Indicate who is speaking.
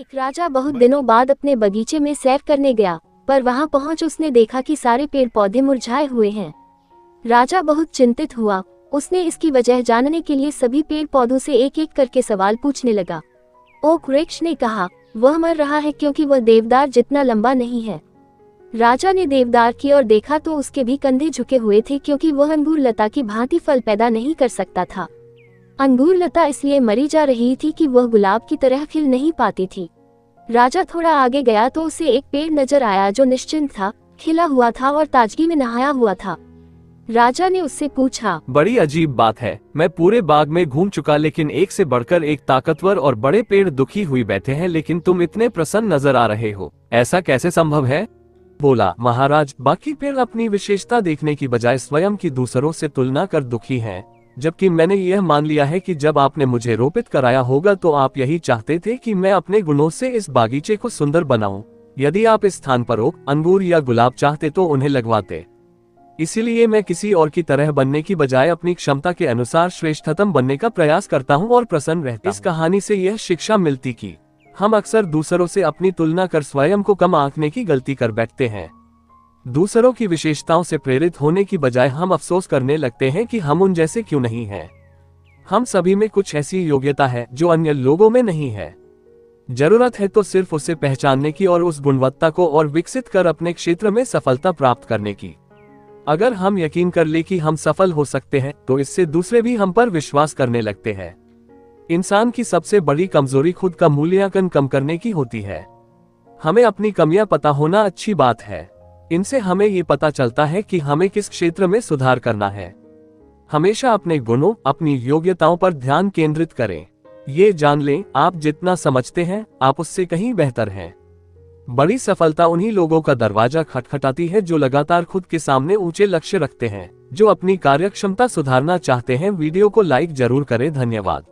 Speaker 1: एक राजा बहुत दिनों बाद अपने बगीचे में सैर करने गया, पर वहां पहुंच उसने देखा कि सारे पेड़ पौधे मुरझाए हुए हैं। राजा बहुत चिंतित हुआ। उसने इसकी वजह जानने के लिए सभी पेड़ पौधों से एक एक करके सवाल पूछने लगा। ओक वृक्ष ने कहा, वह मर रहा है क्योंकि वह देवदार जितना लंबा नहीं है। राजा ने देवदार की ओर देखा तो उसके भी कंधे झुके हुए थे क्योंकि वह अंगूर लता की भांति फल पैदा नहीं कर सकता था। अंगूर लता इसलिए मरी जा रही थी कि वह गुलाब की तरह खिल नहीं पाती थी। राजा थोड़ा आगे गया तो उसे एक पेड़ नजर आया जो निश्चिंत था, खिला हुआ था और ताजगी में नहाया हुआ था। राजा ने उससे पूछा,
Speaker 2: बड़ी अजीब बात है, मैं पूरे बाग में घूम चुका लेकिन एक से बढ़कर एक ताकतवर और बड़े पेड़ दुखी हुई बैठे हैं, लेकिन तुम इतने प्रसन्न नजर आ रहे हो, ऐसा कैसे संभव है? बोला, महाराज, बाकी पेड़ अपनी विशेषता देखने की बजाय स्वयं की दूसरों से तुलना कर दुखी हैं, जबकि मैंने यह मान लिया है कि जब आपने मुझे रोपित कराया होगा तो आप यही चाहते थे कि मैं अपने गुणों से इस बागीचे को सुंदर बनाऊं। यदि आप इस स्थान पर ओक, अंगूर या गुलाब चाहते तो उन्हें लगवाते। इसीलिए मैं किसी और की तरह बनने की बजाय अपनी क्षमता के अनुसार श्रेष्ठतम बनने का प्रयास करता हूं और प्रसन्न रहता हूं। इस कहानी से यह शिक्षा मिलती कि हम अक्सर दूसरों से अपनी तुलना कर स्वयं को कम आंकने की गलती कर बैठते हैं। दूसरों की विशेषताओं से प्रेरित होने की बजाय हम अफसोस करने लगते हैं कि हम उन जैसे क्यों नहीं हैं। हम सभी में कुछ ऐसी योग्यता है जो अन्य लोगों में नहीं है। जरूरत है तो सिर्फ उसे पहचानने की और उस गुणवत्ता को और विकसित कर अपने क्षेत्र में सफलता प्राप्त करने की। अगर हम यकीन कर ले कि हम सफल हो सकते हैं तो इससे दूसरे भी हम पर विश्वास करने लगते हैं। इंसान की सबसे बड़ी कमजोरी खुद का मूल्यांकन कम करने की होती है। हमें अपनी कमियां पता होना अच्छी बात है। इनसे हमें ये पता चलता है कि हमें किस क्षेत्र में सुधार करना है। हमेशा अपने गुणों, अपनी योग्यताओं पर ध्यान केंद्रित करें। ये जान लें, आप जितना समझते हैं आप उससे कहीं बेहतर हैं। बड़ी सफलता उन्हीं लोगों का दरवाजा खटखटाती है जो लगातार खुद के सामने ऊंचे लक्ष्य रखते हैं। जो अपनी कार्यक्षमता सुधारना चाहते हैं, वीडियो को लाइक जरूर करें। धन्यवाद।